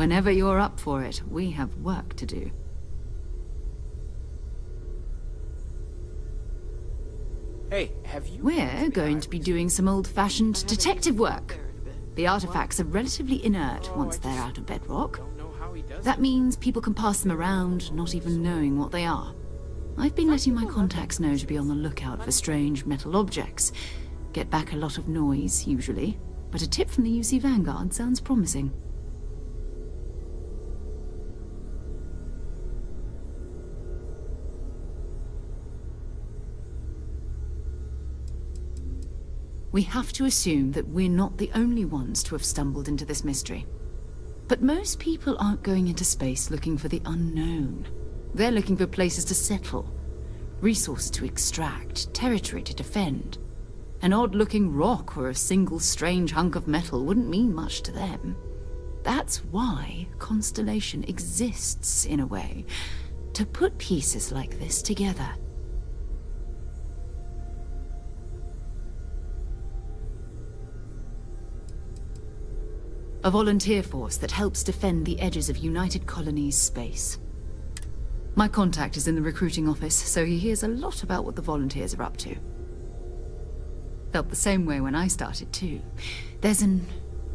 Whenever you're up for it, we have work to do. Hey, have you... We're going to be doing some old-fashioned detective work. The artifacts are relatively inert once they're out of bedrock. That means people can pass them around, not even knowing what they are. I've been letting my contacts know to be on the lookout for strange metal objects. Get back a lot of noise, usually. But a tip from the UC Vanguard sounds promising. We have to assume that we're not the only ones to have stumbled into this mystery. But most people aren't going into space looking for the unknown. They're looking for places to settle, resources to extract, territory to defend. An odd-looking rock or a single strange hunk of metal wouldn't mean much to them. That's why Constellation exists, in a way, to put pieces like this together. A volunteer force that helps defend the edges of United Colonies space. My contact is in the recruiting office, so he hears a lot about what the volunteers are up to. Felt the same way when I started too. There's an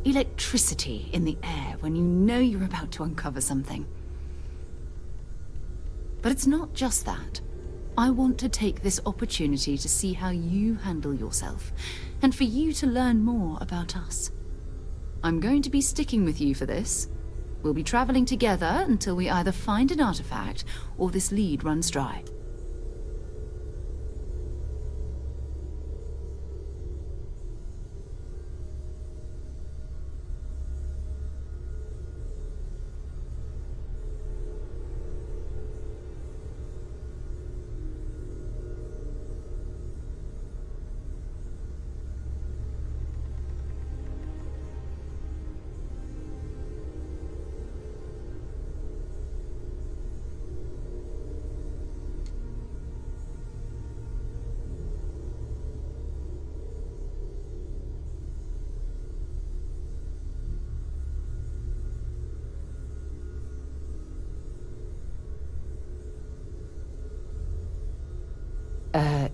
electricity in the air when you know you're about to uncover something. But it's not just that. I want to take this opportunity to see how you handle yourself, and for you to learn more about us. I'm going to be sticking with you for this. We'll be traveling together until we either find an artifact or this lead runs dry.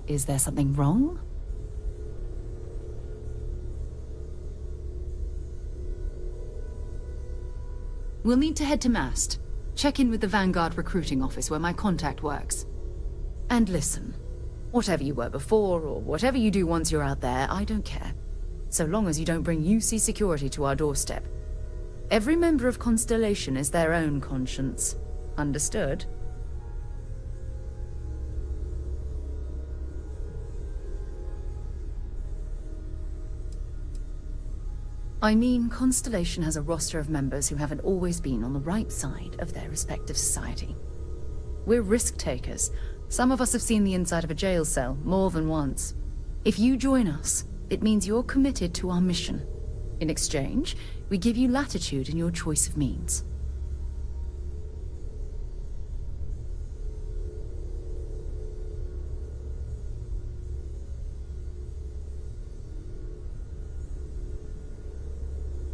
Is there something wrong? We'll need to head to Mast. Check in with the Vanguard recruiting office where my contact works. And listen, whatever you were before, or whatever you do once you're out there, I don't care. So long as you don't bring UC security to our doorstep. Every member of Constellation is their own conscience. Understood? I mean, Constellation has a roster of members who haven't always been on the right side of their respective society. We're risk-takers. Some of us have seen the inside of a jail cell more than once. If you join us, it means you're committed to our mission. In exchange, we give you latitude in your choice of means.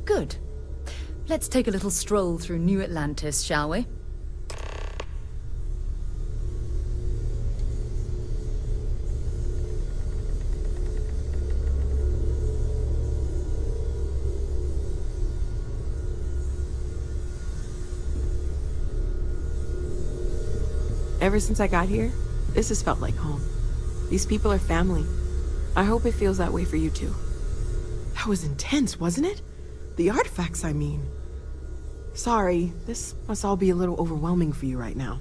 Good. Let's take a little stroll through New Atlantis, shall we? Ever since I got here, this has felt like home. These people are family. I hope it feels that way for you too. That was intense, wasn't it? The artifacts, I mean. Sorry, this must all be a little overwhelming for you right now.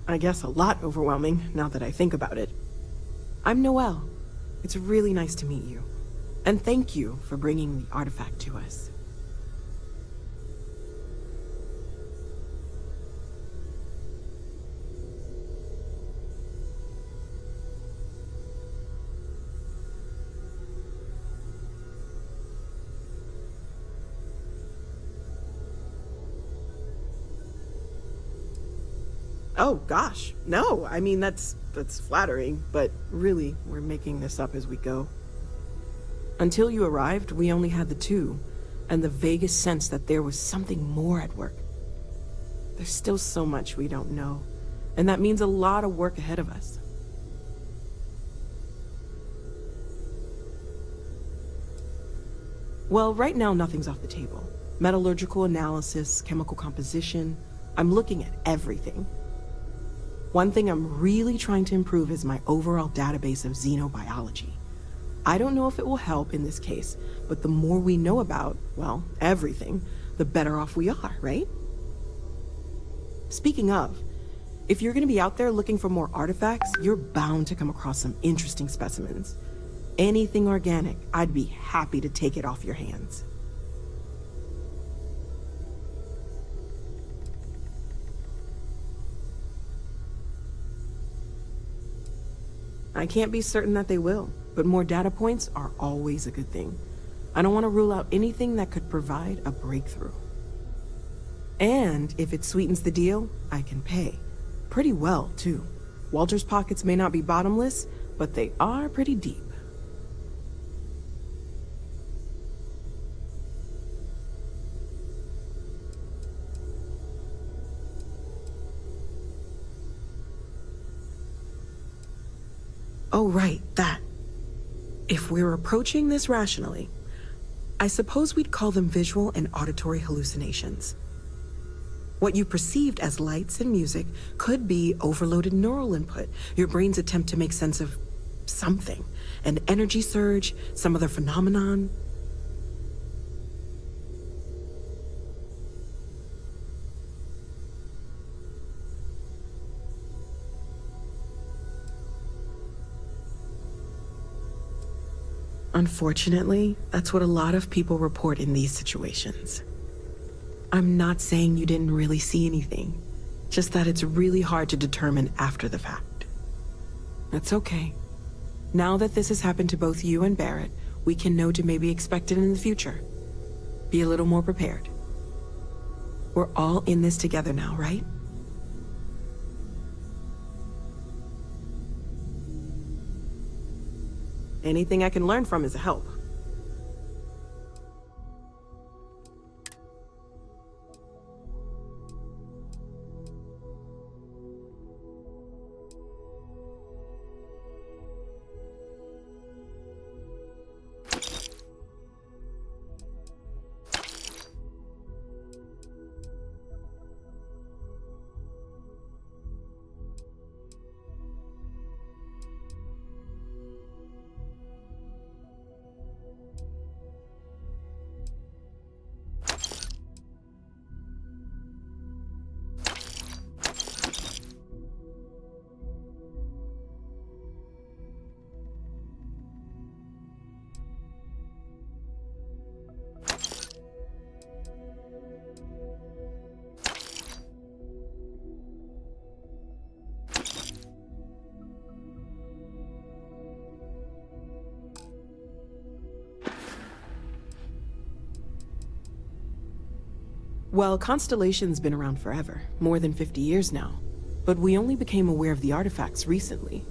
I guess a lot overwhelming, now that I think about it. I'm Noelle. It's really nice to meet you. And thank you for bringing the artifact to us. Oh, gosh. No, I mean, that's flattering, but really, we're making this up as we go. Until you arrived, we only had the two. and the vaguest sense that there was something more at work. There's still so much we don't know, and that means a lot of work ahead of us. Well, right now nothing's off the table. Metallurgical analysis, chemical composition, I'm looking at everything. One thing I'm really trying to improve is my overall database of xenobiology. I don't know if it will help in this case, but the more we know about, well, everything, the better off we are, right? Speaking of, if you're gonna be out there looking for more artifacts, you're bound to come across some interesting specimens. Anything organic, I'd be happy to take it off your hands. I can't be certain that they will, but more data points are always a good thing. I don't want to rule out anything that could provide a breakthrough. And if it sweetens the deal, I can pay. Pretty well, too. Walter's pockets may not be bottomless, but they are pretty deep. Oh, right, that. If we're approaching this rationally, I suppose we'd call them visual and auditory hallucinations. What you perceived as lights and music could be overloaded neural input, your brain's attempt to make sense of something, an energy surge, some other phenomenon. Unfortunately, that's what a lot of people report in these situations. I'm not saying you didn't really see anything, just that it's really hard to determine after the fact. That's okay. Now that this has happened to both you and Barrett, we can know to maybe expect it in the future. Be a little more prepared. We're all in this together now, right? Anything I can learn from is a help. Well, Constellation's been around forever, more than 50 years now. But we only became aware of the artifacts recently.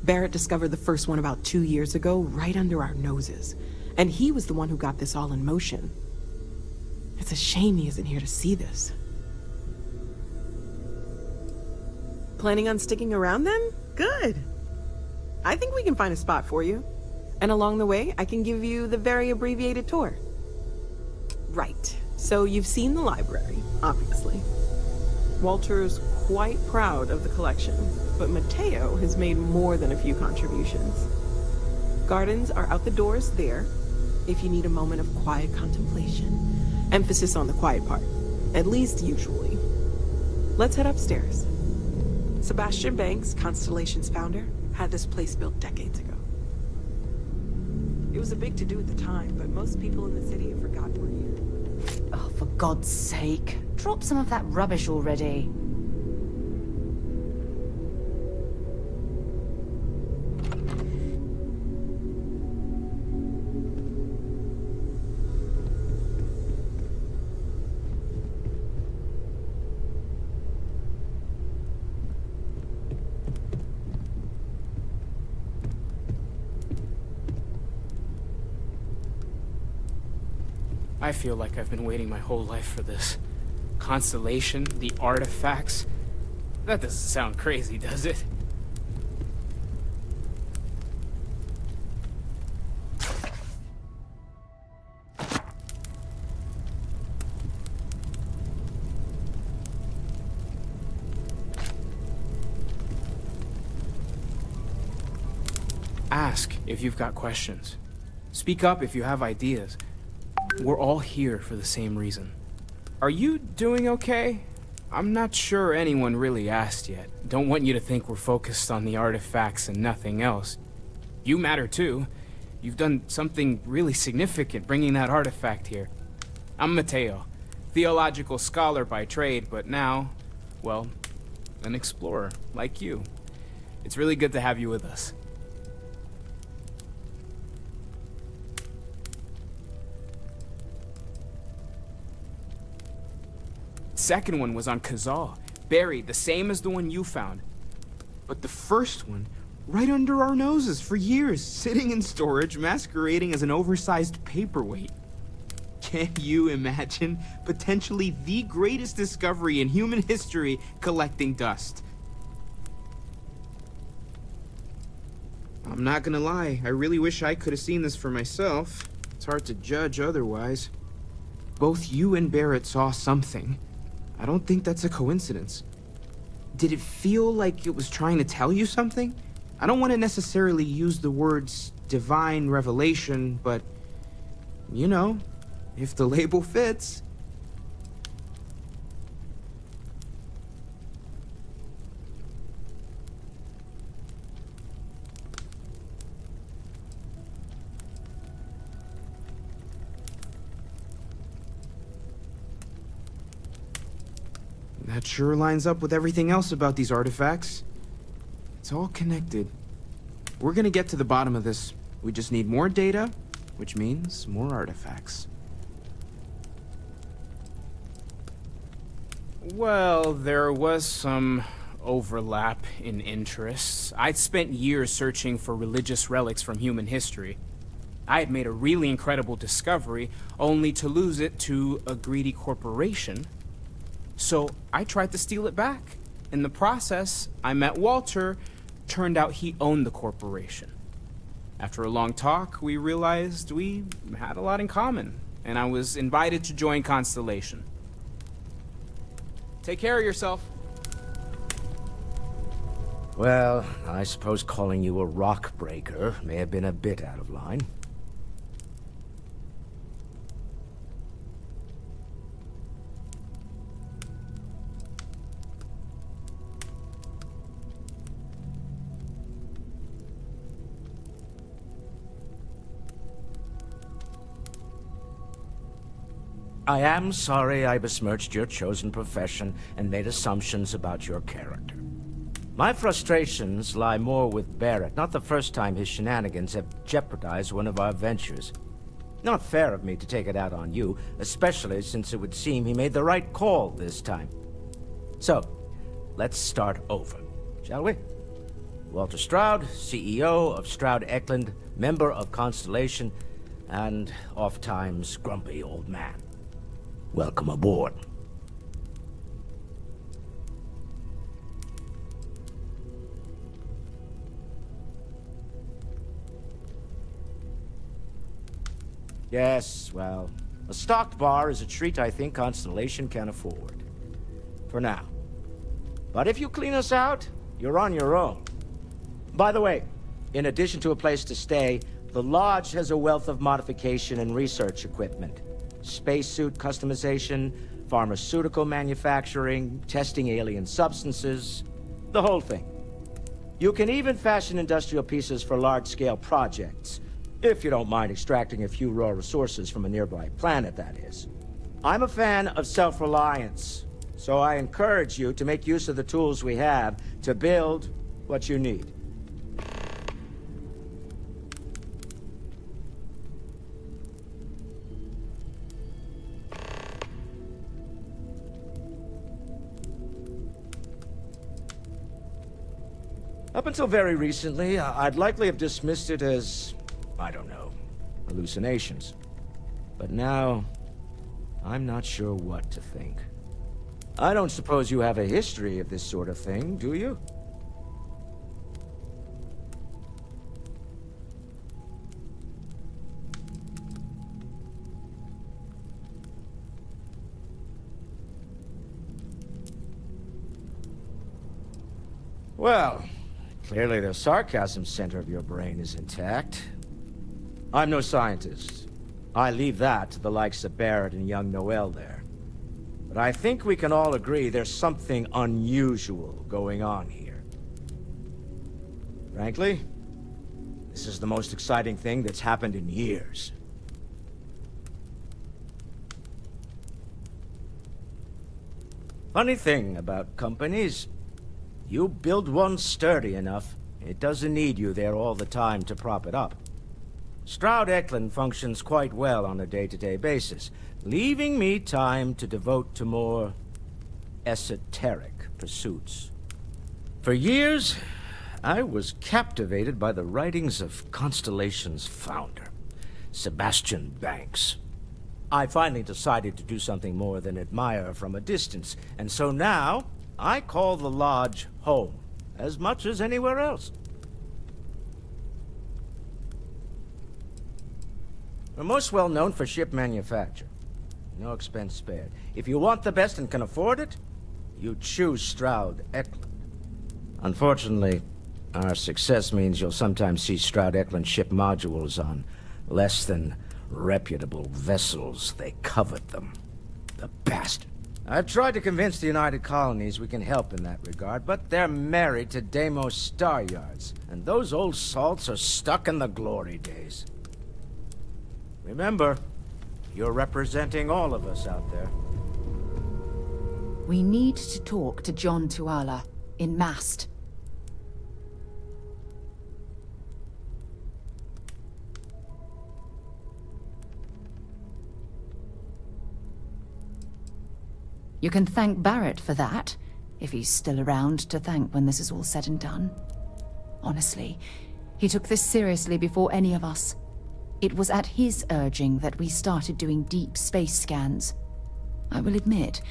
Barrett discovered the first one about 2 years ago, right under our noses. And he was the one who got this all in motion. It's a shame he isn't here to see this. Planning on sticking around then? Good. I think we can find a spot for you. And along the way, I can give you the very abbreviated tour. Right. So you've seen the library, obviously. Walter's quite proud of the collection, but Mateo has made more than a few contributions. Gardens are out the doors there, if you need a moment of quiet contemplation. Emphasis on the quiet part, at least usually. Let's head upstairs. Sebastian Banks, Constellation's founder, had this place built decades ago. It was a big to-do at the time, but most people in the city have forgotten we're here. Oh, for God's sake. Drop some of that rubbish already. I feel like I've been waiting my whole life for this. Constellation, the artifacts. That doesn't sound crazy, does it? Ask if you've got questions. Speak up if you have ideas. We're all here for the same reason. Are you doing okay? I'm not sure anyone really asked yet. Don't want you to think we're focused on the artifacts and nothing else. You matter too. You've done something really significant bringing that artifact here. I'm Mateo, theological scholar by trade, but now, well, an explorer like you. It's really good to have you with us. Second one was on Kazal, buried, the same as the one you found. But the first one, right under our noses for years, sitting in storage, masquerading as an oversized paperweight. Can you imagine potentially the greatest discovery in human history collecting dust? I'm not gonna lie, I really wish I could have seen this for myself. It's hard to judge otherwise. Both you and Barrett saw something. I don't think that's a coincidence. Did it feel like it was trying to tell you something? I don't want to necessarily use the words divine revelation, but, you know, if the label fits. That sure lines up with everything else about these artifacts. It's all connected. We're gonna get to the bottom of this. We just need more data, which means more artifacts. Well, there was some overlap in interests. I'd spent years searching for religious relics from human history. I had made a really incredible discovery, only to lose it to a greedy corporation. So I tried to steal it back. In the process, I met Walter. Turned out he owned the corporation. After a long talk, we realized we had a lot in common, and I was invited to join Constellation. Take care of yourself. Well, I suppose calling you a rock breaker may have been a bit out of line. I am sorry I besmirched your chosen profession and made assumptions about your character. My frustrations lie more with Barrett, not the first time his shenanigans have jeopardized one of our ventures. Not fair of me to take it out on you, especially since it would seem he made the right call this time. So, let's start over, shall we? Walter Stroud, CEO of Stroud Eklund, member of Constellation, and oft-times grumpy old man. Welcome aboard. Yes, well, a stocked bar is a treat I think Constellation can afford. For now. But if you clean us out, you're on your own. By the way, in addition to a place to stay, the Lodge has a wealth of modification and research equipment. Spacesuit customization, pharmaceutical manufacturing, testing alien substances, the whole thing. You can even fashion industrial pieces for large-scale projects, if you don't mind extracting a few raw resources from a nearby planet, that is. I'm a fan of self-reliance, so I encourage you to make use of the tools we have to build what you need. Up until very recently, I'd likely have dismissed it as, I don't know, hallucinations. But now, I'm not sure what to think. I don't suppose you have a history of this sort of thing, do you? Well, clearly the sarcasm center of your brain is intact. I'm no scientist. I leave that to the likes of Barrett and young Noel there. But I think we can all agree there's something unusual going on here. Frankly, this is the most exciting thing that's happened in years. Funny thing about companies, you build one sturdy enough, it doesn't need you there all the time to prop it up. Stroud-Eklund functions quite well on a day-to-day basis, leaving me time to devote to more esoteric pursuits. For years, I was captivated by the writings of Constellation's founder, Sebastian Banks. I finally decided to do something more than admire from a distance, and so now I call the Lodge home, as much as anywhere else. We're most well known for ship manufacture. No expense spared. If you want the best and can afford it, you choose Stroud-Eklund. Unfortunately, our success means you'll sometimes see Stroud-Eklund ship modules on less than reputable vessels. They covet them. The bastard. I've tried to convince the United Colonies we can help in that regard, but they're married to Deimos Star Yards, and those old salts are stuck in the glory days. Remember, you're representing all of us out there. We need to talk to John Tuala in Mast. You can thank Barrett for that, if he's still around to thank when this is all said and done. Honestly, he took this seriously before any of us. It was at his urging that we started doing deep space scans. I will admit,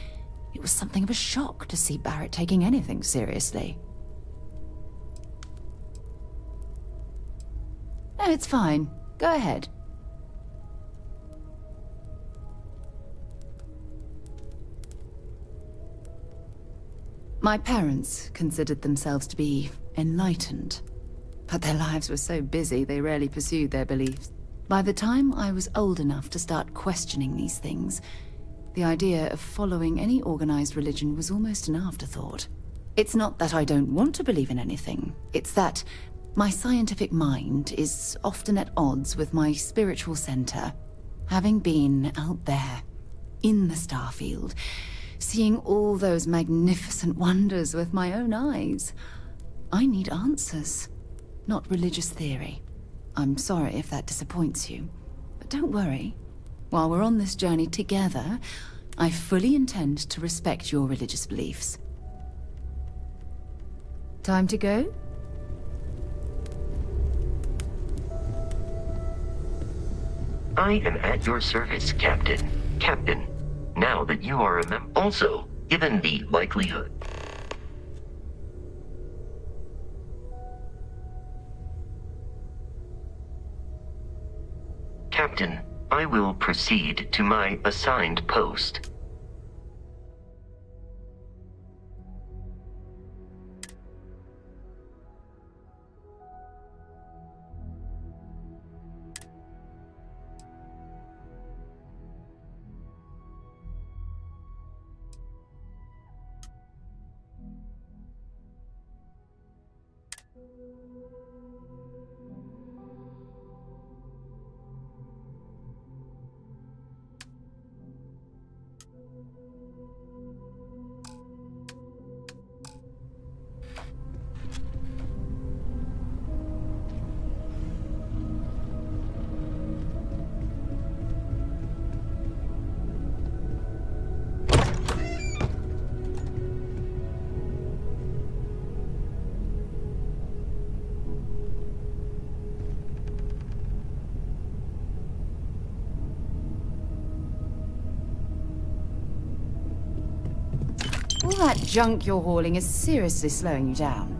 it was something of a shock to see Barrett taking anything seriously. No, it's fine. Go ahead. My parents considered themselves to be enlightened, but their lives were so busy they rarely pursued their beliefs. By the time I was old enough to start questioning these things, the idea of following any organized religion was almost an afterthought. It's not that I don't want to believe in anything, it's that my scientific mind is often at odds with my spiritual center. Having been out there, in the Starfield, seeing all those magnificent wonders with my own eyes, I need answers, not religious theory. I'm sorry if that disappoints you, but don't worry. While we're on this journey together, I fully intend to respect your religious beliefs. Time to go? I am at your service, Captain. Captain, now that you are a member... Also, given the likelihood... Captain, I will proceed to my assigned post. All that junk you're hauling is seriously slowing you down.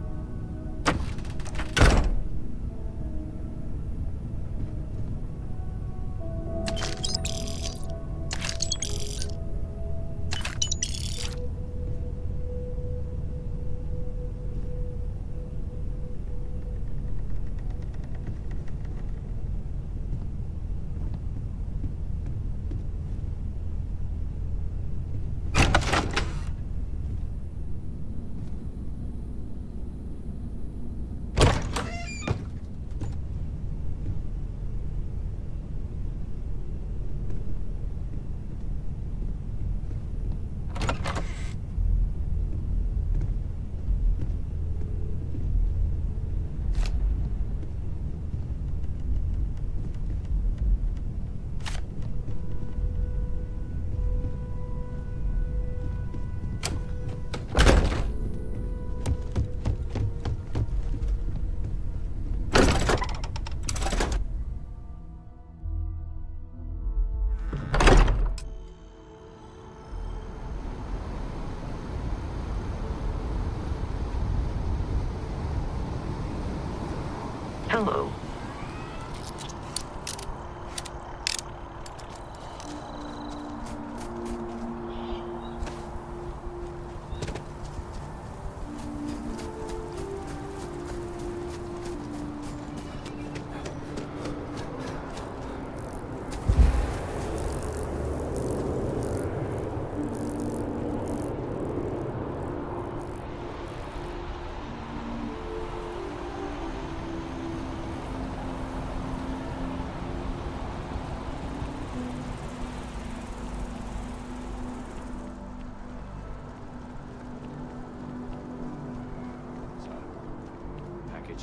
Hello.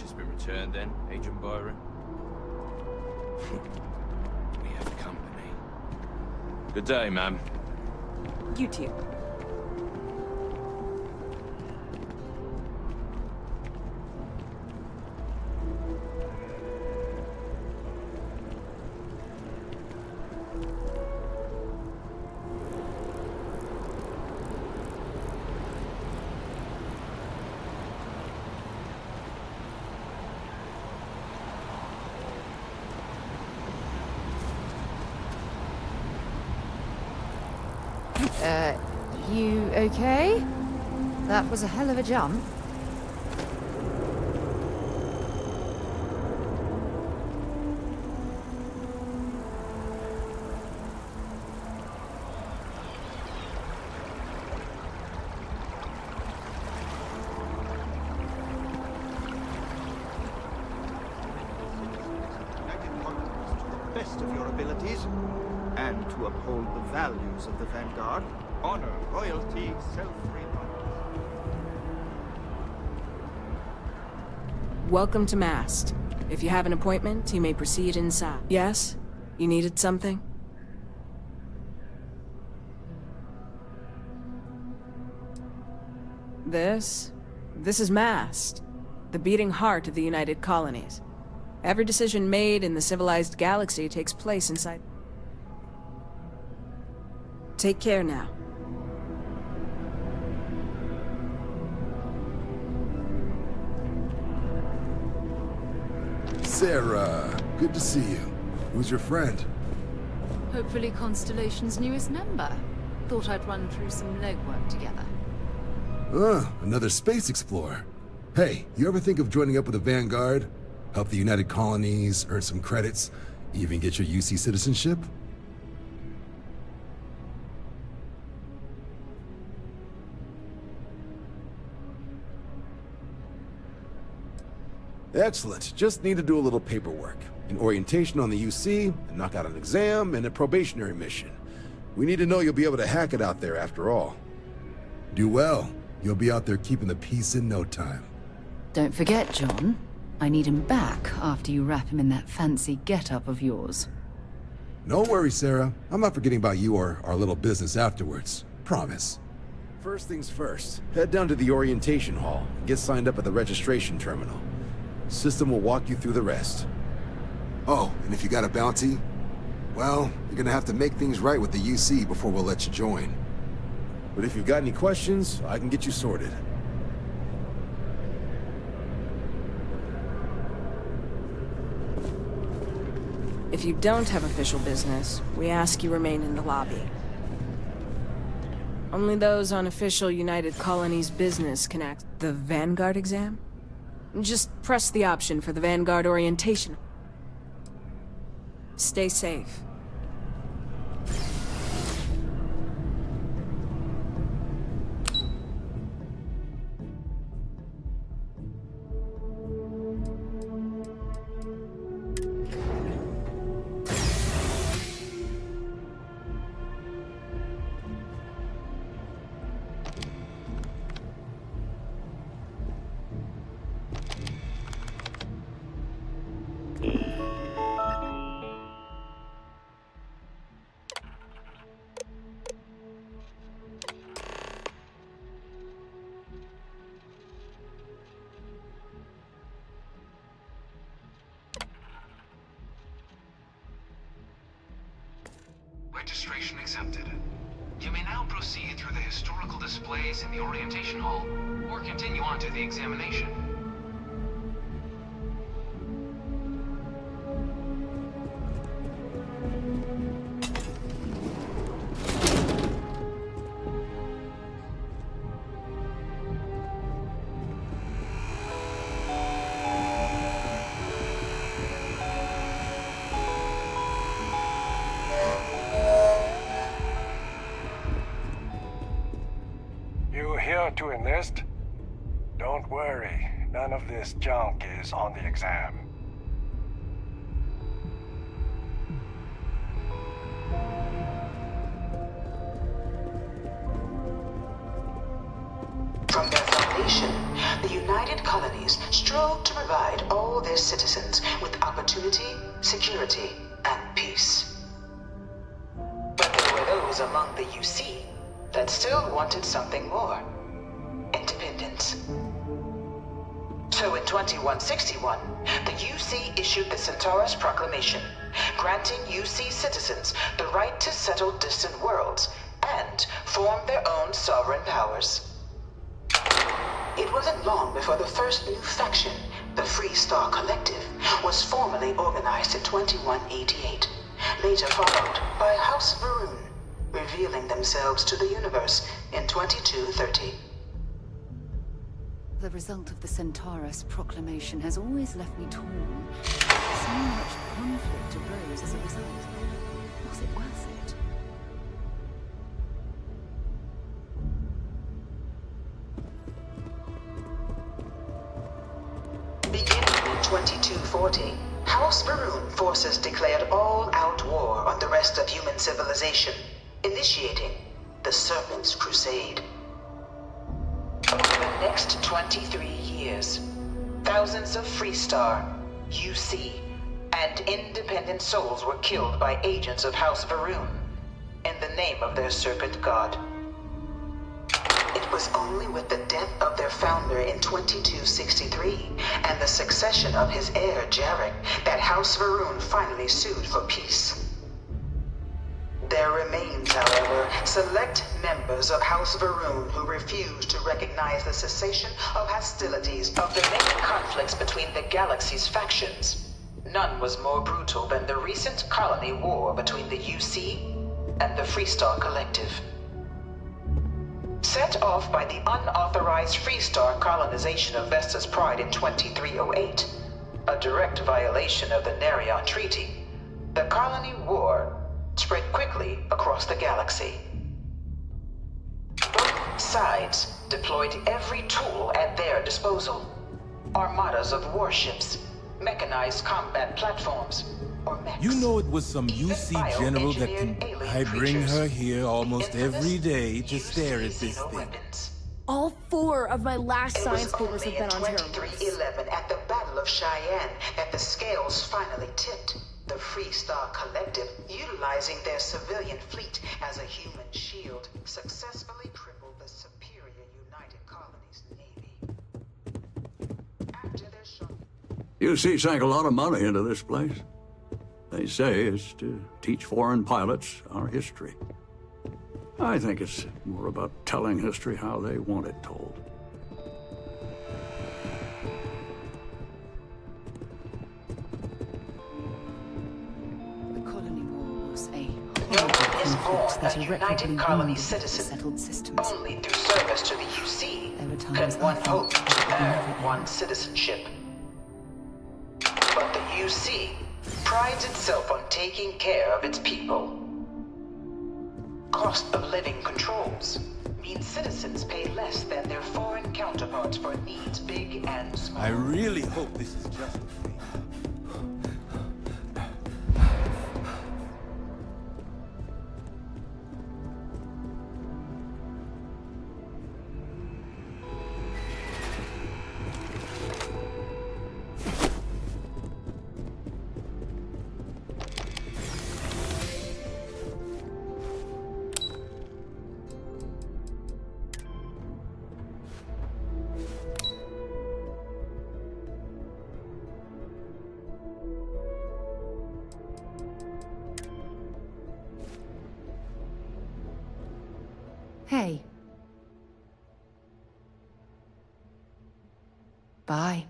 Has been returned then, Agent Byron? We have company. Good day, ma'am. You too. You okay? That was a hell of a jump. Best of your abilities, and to uphold the values of the Vanguard: honor, loyalty, self-reliance. Welcome to Mast. If you have an appointment, you may proceed inside. Yes? You needed something? This is Mast, the beating heart of the United Colonies. Every decision made in the civilized galaxy takes place inside. Take care now. Sarah, good to see you. Who's your friend? Hopefully Constellation's newest member. Thought I'd run through some legwork together. Another space explorer. Hey, you ever think of joining up with the Vanguard? Help the United Colonies, earn some credits, even get your UC citizenship? Excellent. Just need to do a little paperwork. An orientation on the UC, and knock out an exam, and a probationary mission. We need to know you'll be able to hack it out there after all. Do well. You'll be out there keeping the peace in no time. Don't forget, John. I need him back after you wrap him in that fancy get-up of yours. No worries, Sarah. I'm not forgetting about you or our little business afterwards. Promise. First things first, head down to the orientation hall and get signed up at the registration terminal. System will walk you through the rest. Oh, and if you got a bounty, well, you're gonna have to make things right with the UC before we'll let you join. But if you've got any questions, I can get you sorted. If you don't have official business, we ask you remain in the lobby. Only those on official United Colonies business can act. The Vanguard exam? Just press the option for the Vanguard orientation. Stay safe. Registration accepted. You may now proceed through the historical displays in the orientation hall, or continue on to the examination. To enlist? Don't worry, none of this junk is on the exam. From their foundation, the United Colonies strove to provide all their citizens with opportunity, security, and peace. But there were those among the UC that still wanted something more. Independence. So in 2161, the UC issued the Centaurus Proclamation, granting UC citizens the right to settle distant worlds and form their own sovereign powers. It wasn't long before the first new faction, the Free Star Collective, was formally organized in 2188, later followed by House Varun, revealing themselves to the universe in 2230. The result of the Centaurus proclamation has always left me torn. So much conflict arose as a result. Was it worth it? Beginning in 2240, House Varun forces declared all-out war on the rest of human civilization, initiating the Serpent's Crusade. Over the next 23 years, thousands of Freestar, UC, and independent souls were killed by agents of House Varun in the name of their serpent god. It was only with the death of their founder in 2263 and the succession of his heir, Jarek, that House Varun finally sued for peace. There remains, however, select members of House Varun who refuse to recognize the cessation of hostilities of the many conflicts between the galaxy's factions. None was more brutal than the recent colony war between the UC and the Freestar Collective. Set off by the unauthorized Freestar colonization of Vesta's Pride in 2308, a direct violation of the Nerion Treaty, the colony war spread quickly across the galaxy. Both sides deployed every tool at their disposal. Armadas of warships, mechanized combat platforms, or mechs. You know it was some UC general that can... I bring her here almost every day to stare at this thing. All 4 of my last science papers have been on Terra. 2311 at the Battle of Cheyenne that the scales finally tipped. The Freestar Collective, utilizing their civilian fleet as a human shield, successfully crippled the superior United Colonies Navy. After their shot... UC sank a lot of money into this place. They say it's to teach foreign pilots our history. I think it's more about telling history how they want it told. The colony war was a No is born that a United irreparably Colony wounded citizen. settled systems. Only through service to the UC There were times can one I hope felt to I earn never one's citizenship. But the UC prides itself on taking care of its people. Cost of living controls means citizens pay less than their foreign counterparts for needs big and small. I really hope this is just a phase. Hey. Bye.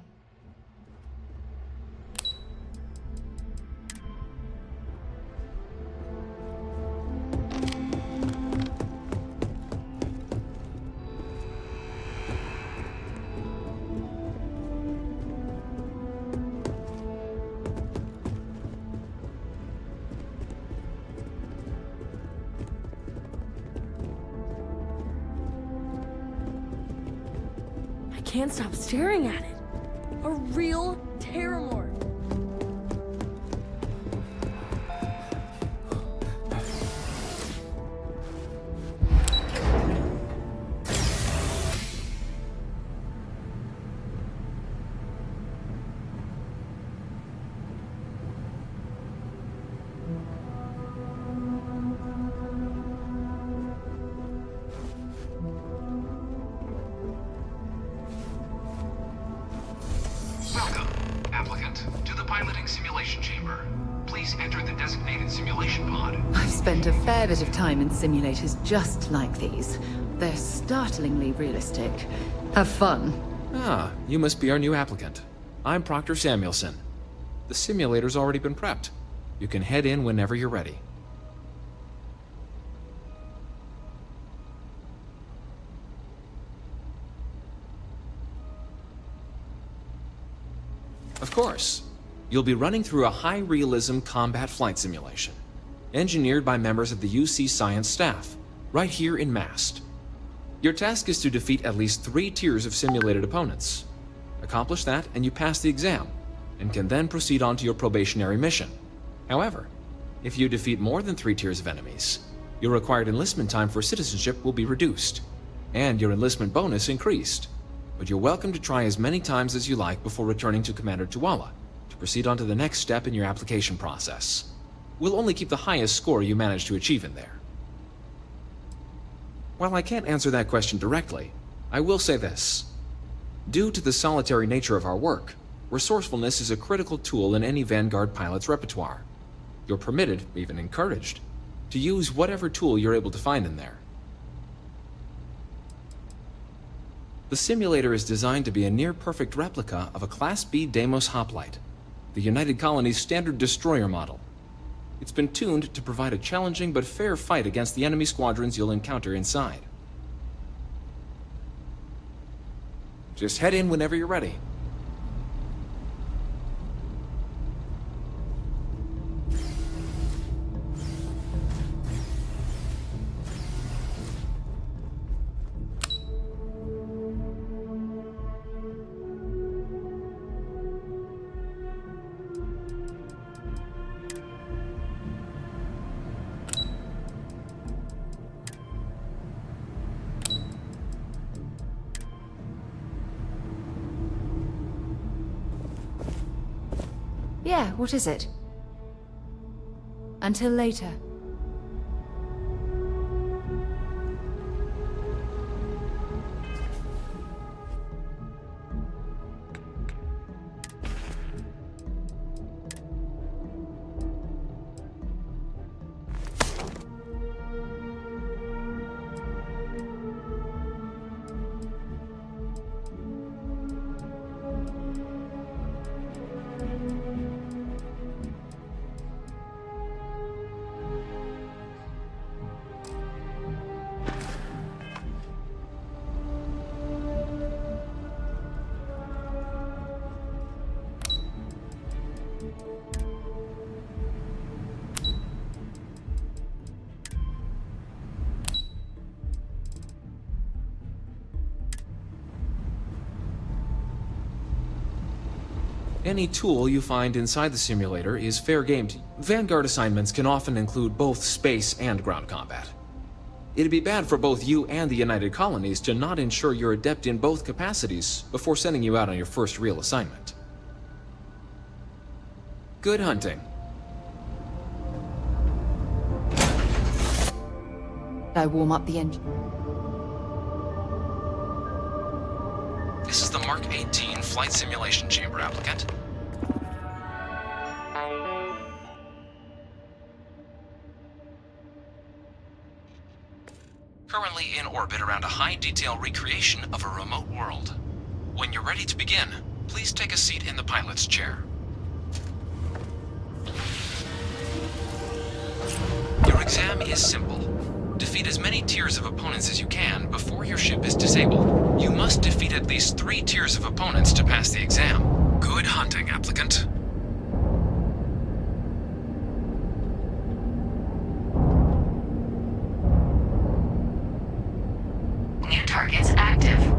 Can't stop staring at it. A real terramorph. Welcome, applicant, to the piloting simulation chamber. Please enter the designated simulation pod. I've spent a fair bit of time in simulators just like these. They're startlingly realistic. Have fun. Ah, you must be our new applicant. I'm Proctor Samuelson. The simulator's already been prepped. You can head in whenever you're ready. Of course. You'll be running through a high-realism combat flight simulation, engineered by members of the UC science staff, right here in Mast. Your task is to defeat at least 3 tiers of simulated opponents. Accomplish that, and you pass the exam, and can then proceed on to your probationary mission. However, if you defeat more than 3 tiers of enemies, your required enlistment time for citizenship will be reduced, and your enlistment bonus increased. But you're welcome to try as many times as you like before returning to Commander Tuala to proceed on to the next step in your application process. We'll only keep the highest score you manage to achieve in there. While I can't answer that question directly, I will say this. Due to the solitary nature of our work, resourcefulness is a critical tool in any Vanguard pilot's repertoire. You're permitted, even encouraged, to use whatever tool you're able to find in there. The simulator is designed to be a near-perfect replica of a Class B Deimos hoplite, the United Colony's standard destroyer model. It's been tuned to provide a challenging but fair fight against the enemy squadrons you'll encounter inside. Just head in whenever you're ready. Yeah, what is it? Until later. Any tool you find inside the simulator is fair game to you. Vanguard assignments can often include both space and ground combat. It'd be bad for both you and the United Colonies to not ensure you're adept in both capacities before sending you out on your first real assignment. Good hunting. I warm up the engine. This is the Mark 18 Flight Simulation Chamber applicant. Currently in orbit around a high-detail recreation of a remote world. When you're ready to begin, please take a seat in the pilot's chair. Your exam is simple. Defeat as many tiers of opponents as you can before your ship is disabled. You must defeat at least 3 tiers of opponents to pass the exam. Good hunting, applicant. New targets active.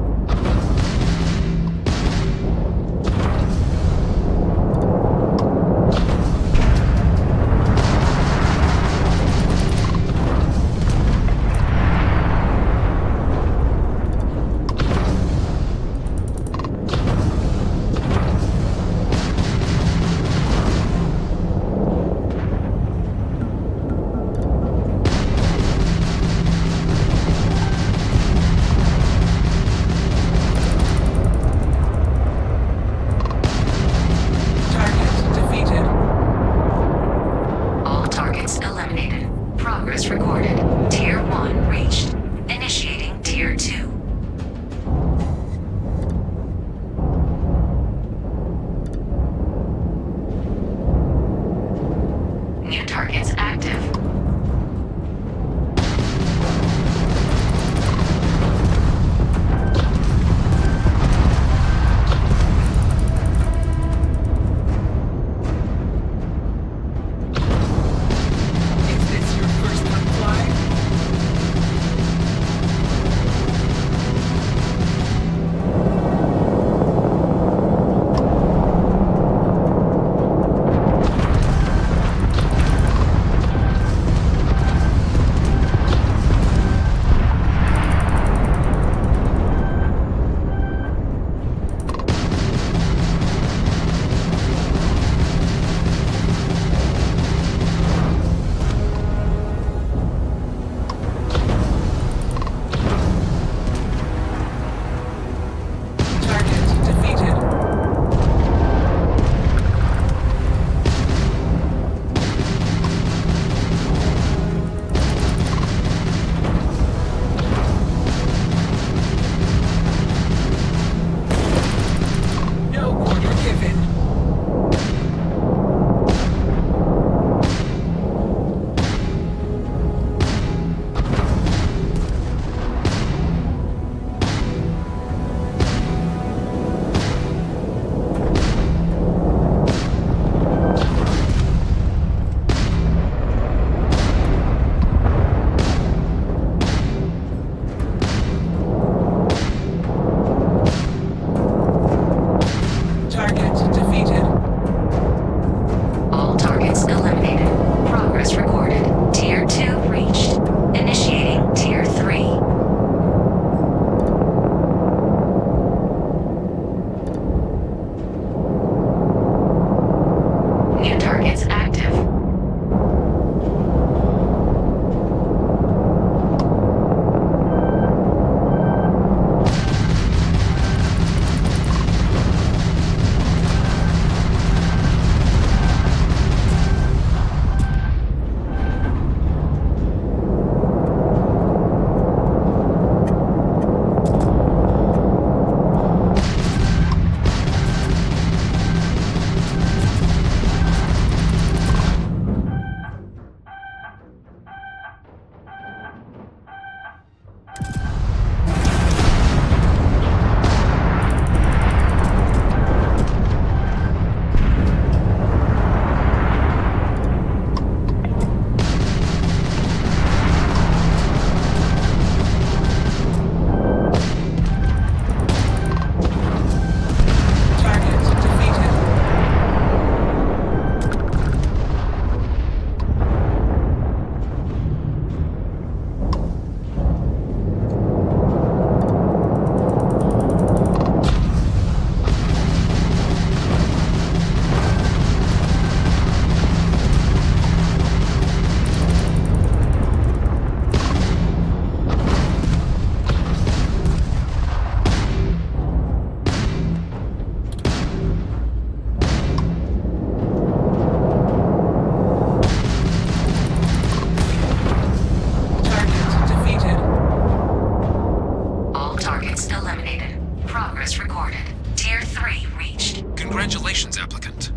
targets eliminated. Progress recorded. Tier 3 reached. Congratulations, applicant.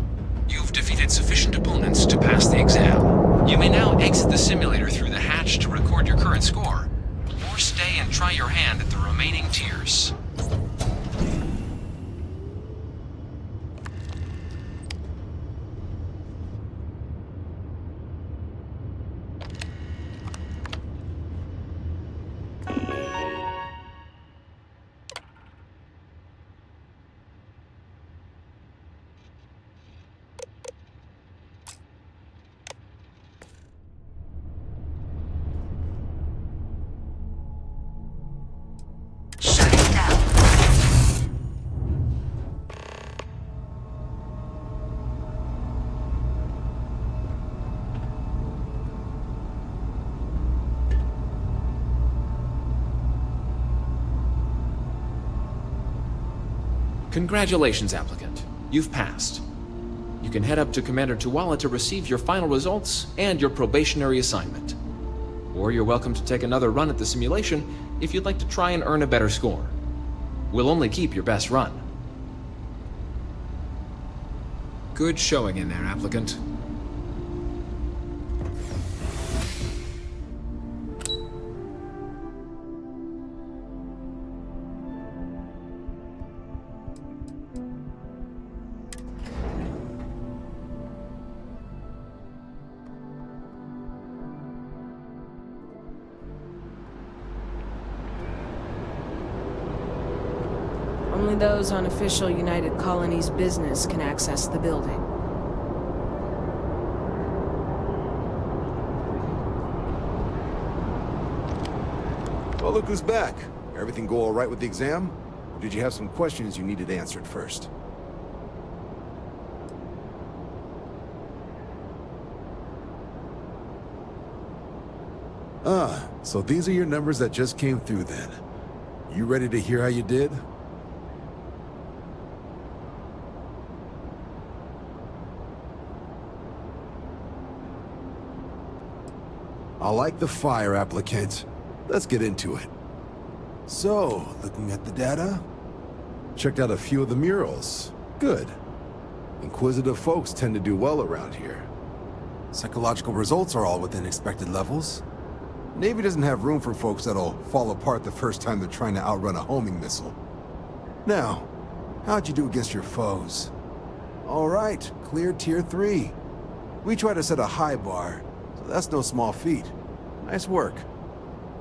You've defeated sufficient opponents to pass the exam. You may now exit the simulator through the hatch to record your current score, or stay and try your hand at the remaining tiers. Congratulations, applicant. You've passed. You can head up to Commander Tuwala to receive your final results and your probationary assignment. Or you're welcome to take another run at the simulation if you'd like to try and earn a better score. We'll only keep your best run. Good showing in there, applicant. Only those on official United Colonies business can access the building. Well, look who's back. Everything go all right with the exam? Or did you have some questions you needed answered first? Ah, so these are your numbers that just came through then. You ready to hear how you did? I like the fire, applicant. Let's get into it. So, looking at the data, checked out a few of the murals. Good. Inquisitive folks tend to do well around here. Psychological results are all within expected levels. Navy doesn't have room for folks that'll fall apart the first time they're trying to outrun a homing missile. Now, how'd you do against your foes? All right, clear Tier 3. We try to set a high bar, so that's no small feat. Nice work.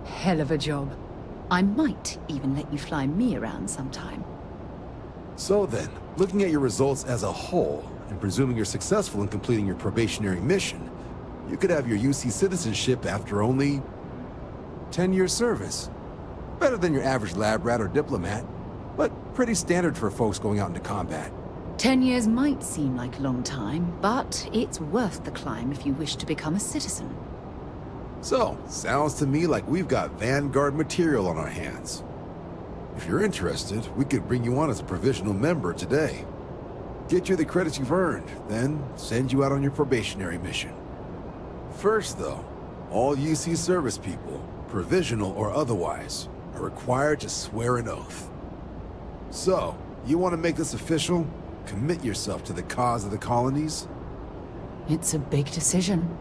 Hell of a job. I might even let you fly me around sometime. So then, looking at your results as a whole, and presuming you're successful in completing your probationary mission, you could have your UC citizenship after only 10 years service. Better than your average lab rat or diplomat, but pretty standard for folks going out into combat. 10 years might seem like a long time, but it's worth the climb if you wish to become a citizen. So, sounds to me like we've got Vanguard material on our hands. If you're interested, we could bring you on as a provisional member today. Get you the credits you've earned, then send you out on your probationary mission. First, though, all UC service people, provisional or otherwise, are required to swear an oath. So, you want to make this official? Commit yourself to the cause of the colonies? It's a big decision.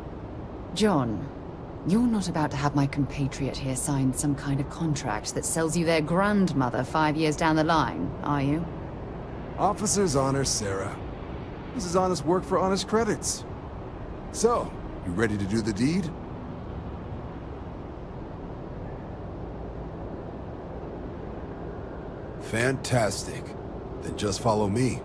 John, you're not about to have my compatriot here sign some kind of contract that sells you their grandmother 5 years down the line, are you? Officer's honor, Sarah. This is honest work for honest credits. So, you ready to do the deed? Fantastic. Then just follow me.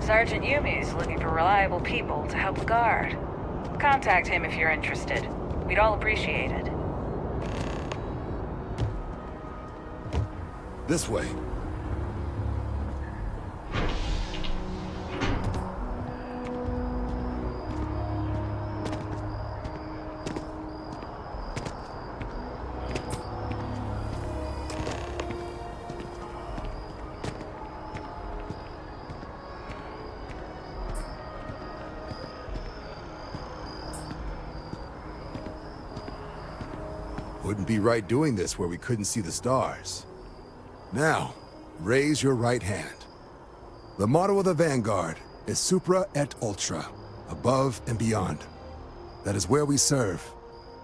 Sergeant Yumi's looking for reliable people to help the guard. Contact him if you're interested. We'd all appreciate it. This way. Wouldn't be right doing this where we couldn't see the stars. Now, raise your right hand. The motto of the Vanguard is Supra et Ultra, above and beyond. That is where we serve,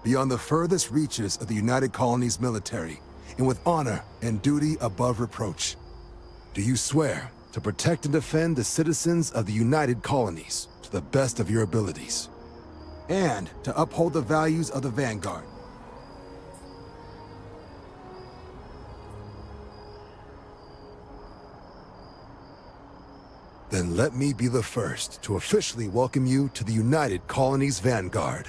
beyond the furthest reaches of the United Colonies military, and with honor and duty above reproach. Do you swear to protect and defend the citizens of the United Colonies to the best of your abilities, and to uphold the values of the Vanguard? Then let me be the first to officially welcome you to the United Colonies Vanguard.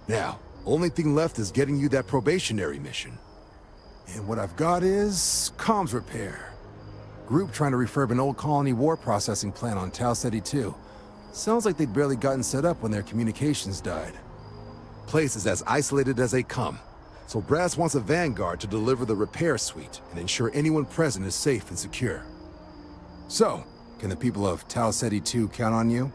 Now, only thing left is getting you that probationary mission. And what I've got is comms repair. Group trying to refurb an old colony war processing plant on Tau Ceti 2. Sounds like they'd barely gotten set up when their communications died. Place is as isolated as they come, so Brass wants a Vanguard to deliver the repair suite and ensure anyone present is safe and secure. So, can the people of Tau Ceti 2 count on you?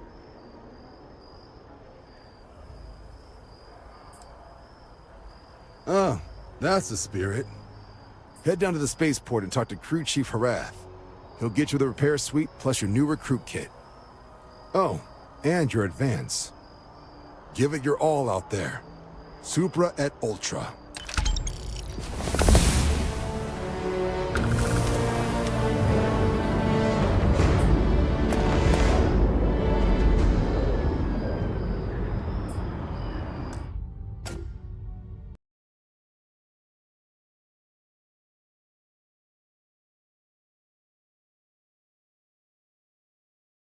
Oh, that's the spirit. Head down to the spaceport and talk to Crew Chief Harath. He'll get you the repair suite plus your new recruit kit. Oh, and your advance. Give it your all out there. Supra et Ultra.